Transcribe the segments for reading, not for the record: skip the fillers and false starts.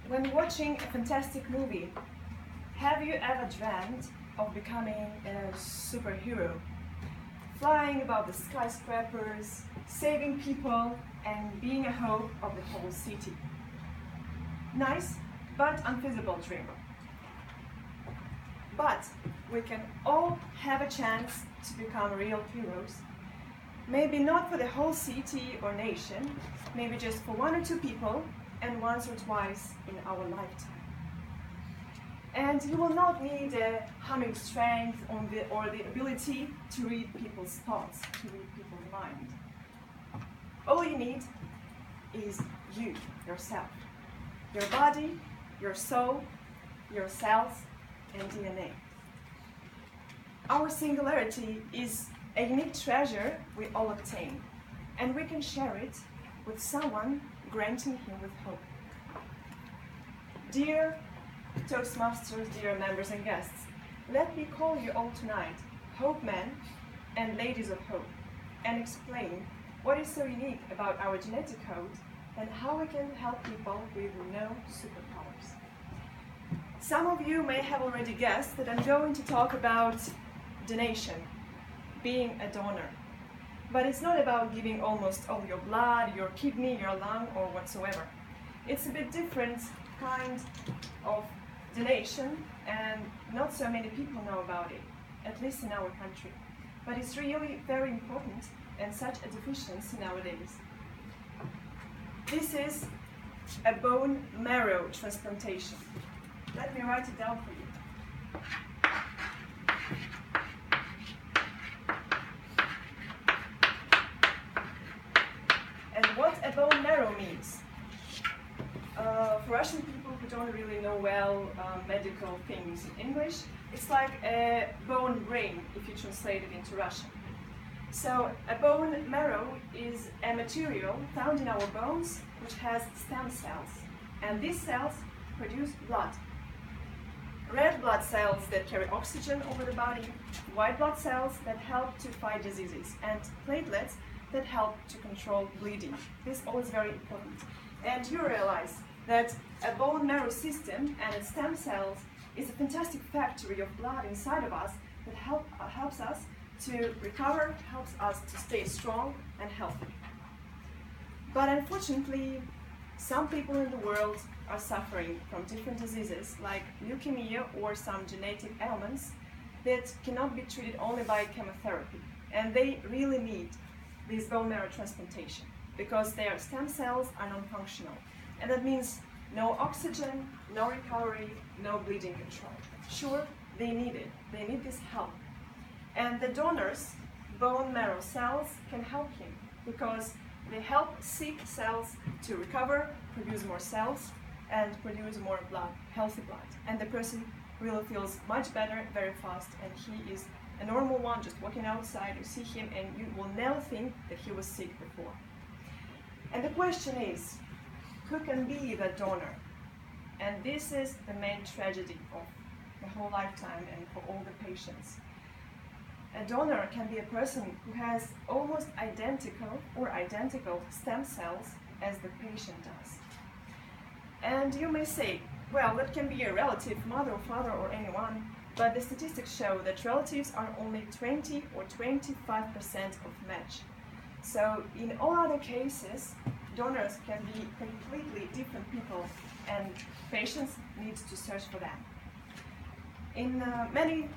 When watching a fantastic movie, have you ever dreamt of becoming a superhero? Flying above the skyscrapers, saving people, and being a hope of the whole city. Nice, but unfeasible dream. But we can all have a chance to become real heroes. Maybe not for the whole city or nation, maybe just for one or two people, and once or twice in our lifetime. And you will not need a humming strength or the ability to read people's thoughts, to read people's mind. All you need is you, yourself. Your body, your soul, your cells, and DNA. Our singularity is a unique treasure we all obtain, and we can share it with someone, granting him with hope. Dear Toastmasters, dear members and guests, let me call you all tonight, Hope Men and Ladies of Hope, and explain what is so unique about our genetic code and how we can help people with no superpowers. Some of you may have already guessed that I'm going to talk about donation, being a donor. But it's not about giving almost all your blood, your kidney, your lung, or whatsoever. It's a bit different kind of donation, and not so many people know about it, at least in our country. But it's really very important and such a deficiency nowadays. This is a bone marrow transplantation. Let me write it down for you. And what a bone marrow means. For Russian people who don't really know well medical things in English, it's like a bone brain if you translate it into Russian. So a bone marrow is a material found in our bones which has stem cells. And these cells produce blood. Red blood cells that carry oxygen over the body, white blood cells that help to fight diseases, and platelets that help to control bleeding. This all is very important. And you realize that a bone marrow system and its stem cells is a fantastic factory of blood inside of us that helps us to recover, helps us to stay strong and healthy. But unfortunately, some people in the world are suffering from different diseases like leukemia or some genetic ailments that cannot be treated only by chemotherapy. And they really need this bone marrow transplantation because their stem cells are non-functional. And that means no oxygen, no recovery, no bleeding control. Sure, they need it. They need this help. And the donor's bone marrow cells can help him because they help sick cells to recover, produce more cells, and produce more blood, healthy blood. And the person really feels much better very fast, and he is a normal one, just walking outside, you see him, and you will never think that he was sick before. And the question is, who can be the donor? And this is the main tragedy of the whole lifetime and for all the patients. A donor can be a person who has almost identical stem cells as the patient does. And you may say, well, that can be a relative, mother or father or anyone, but the statistics show that relatives are only 20 or 25% of match. So in all other cases, donors can be completely different people, and patients need to search for them. In many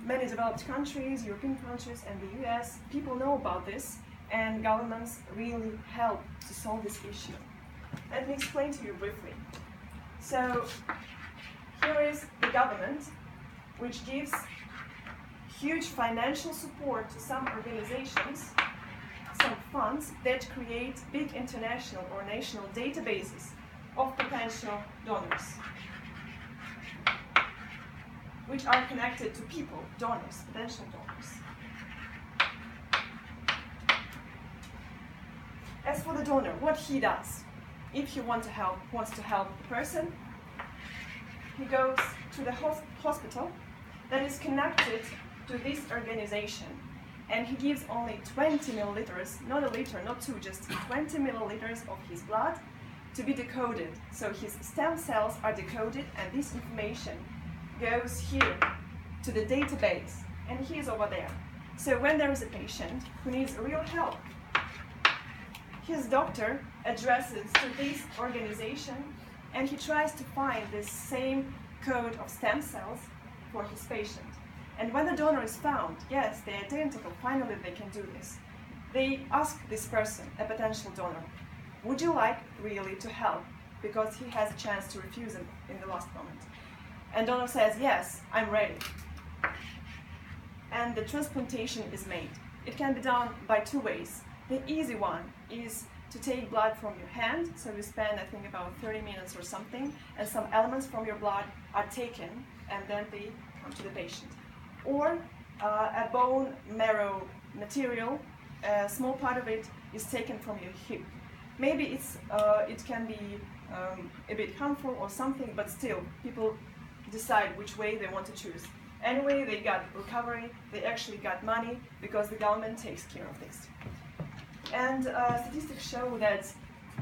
developed countries, European countries, and the US, people know about this, and governments really help to solve this issue. Let me explain to you briefly. So here is the government, which gives huge financial support to some organizations, some funds that create big international or national databases of potential donors, which are connected to people, donors, potential donors. As for the donor, what he does, if he wants to help the person, he goes to the hospital that is connected to this organization, and he gives only 20 milliliters, not a liter, not two, just 20 milliliters of his blood to be decoded. So his stem cells are decoded, and this information goes here to the database, and he is over there. So when there is a patient who needs real help, his doctor addresses to this organization, and he tries to find this same code of stem cells for his patient. And when the donor is found, yes, they're identical, finally they can do this. They ask this person, a potential donor, would you like really to help? Because he has a chance to refuse in the last moment. And donor says, yes, I'm ready. And the transplantation is made. It can be done by two ways. The easy one is to take blood from your hand, so you spend, I think, about 30 minutes or something, and some elements from your blood are taken, and then they come to the patient. Or a bone marrow material, a small part of it is taken from your hip. Maybe it can be a bit harmful or something, but still, people decide which way they want to choose. Anyway, they got recovery, they actually got money, because the government takes care of this. And statistics show that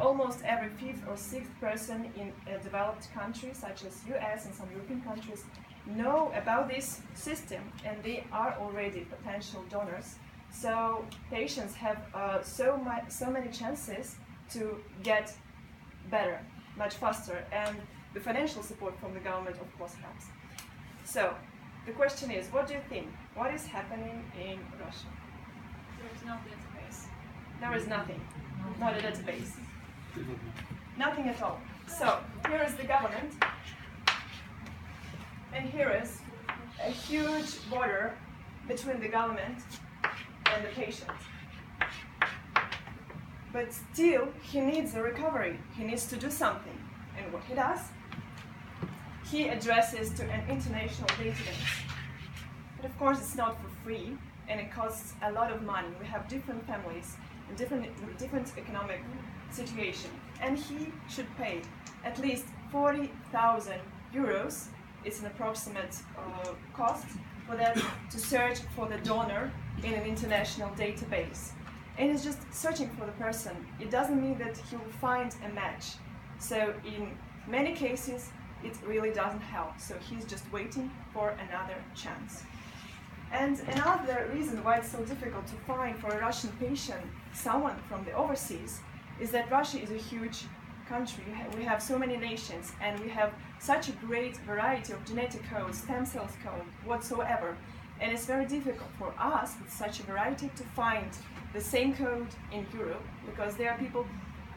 almost every fifth or sixth person in a developed country, such as US and some European countries, know about this system, and they are already potential donors. So patients have so many chances to get better, much faster, and the financial support from the government, of course, helps. So the question is, what do you think? What is happening in Russia? There is no database. There is nothing, not a database. Nothing at all. So here is the government, and here is a huge border between the government and the patient. But still, he needs a recovery. He needs to do something. And what he does? He addresses to an international database. But of course, it's not for free, and it costs a lot of money. We have different families and different economic situation, and he should pay at least 40,000 euros. It's an approximate cost for that, to search for the donor in an international database. And it's just searching for the person. It doesn't mean that he will find a match. So in many cases, it really doesn't help. So he's just waiting for another chance. And another reason why it's so difficult to find for a Russian patient someone from the overseas is that Russia is a huge country. We have so many nations, and we have such a great variety of genetic codes, stem cells code, whatsoever. And it's very difficult for us, with such a variety, to find the same code in Europe, because there are people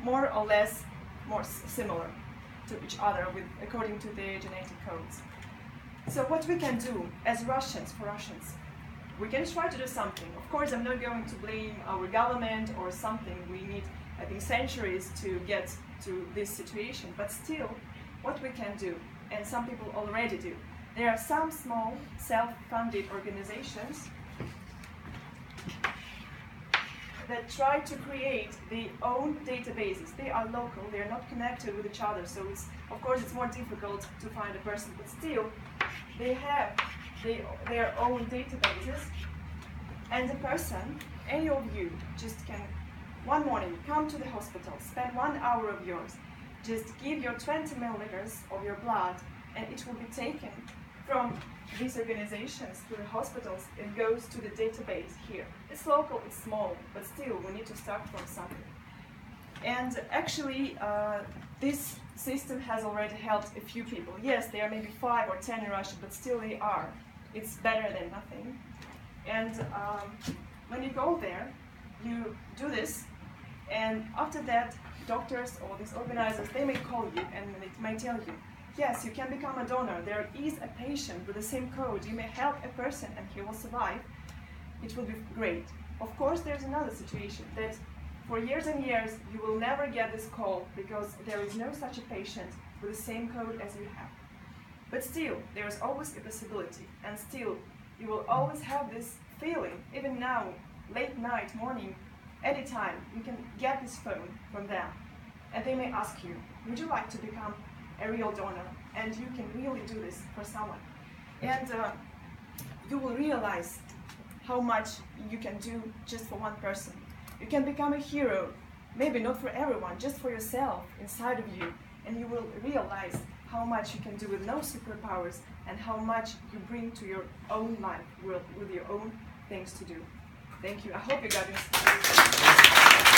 more or less more similar to each other according to their genetic codes. So what we can do as Russians, for Russians, we can try to do something. Of course, I'm not going to blame our government or something. We need, I think, centuries to get to this situation. But still, what we can do, and some people already do, there are some small self-funded organizations that try to create their own databases. They are local, they are not connected with each other, so of course it's more difficult to find a person, but still they have their own databases, and the person, any of you, just can one morning come to the hospital, spend 1 hour of yours, just give your 20 milliliters of your blood, and it will be taken from these organizations to the hospitals. It goes to the database here. It's local, it's small, but still we need to start from something. And actually, this system has already helped a few people. Yes, there are maybe 5 or 10 in Russia, but still they are. It's better than nothing. And when you go there, you do this, and after that, doctors or these organizers, they may call you and they may tell you, yes, you can become a donor. There is a patient with the same code. You may help a person and he will survive. It will be great. Of course, there's another situation that for years and years, you will never get this call because there is no such a patient with the same code as you have. But still, there is always a possibility, and still, you will always have this feeling. Even now, late night, morning, anytime, you can get this phone from them, and they may ask you, would you like to become a real donor? And you can really do this for someone. And you will realize how much you can do just for one person. You can become a hero Maybe not for everyone, just for yourself, inside of you. And you will realize how much you can do with no superpowers and how much you bring to your own life with your own things to do. Thank you. I hope you got inspired.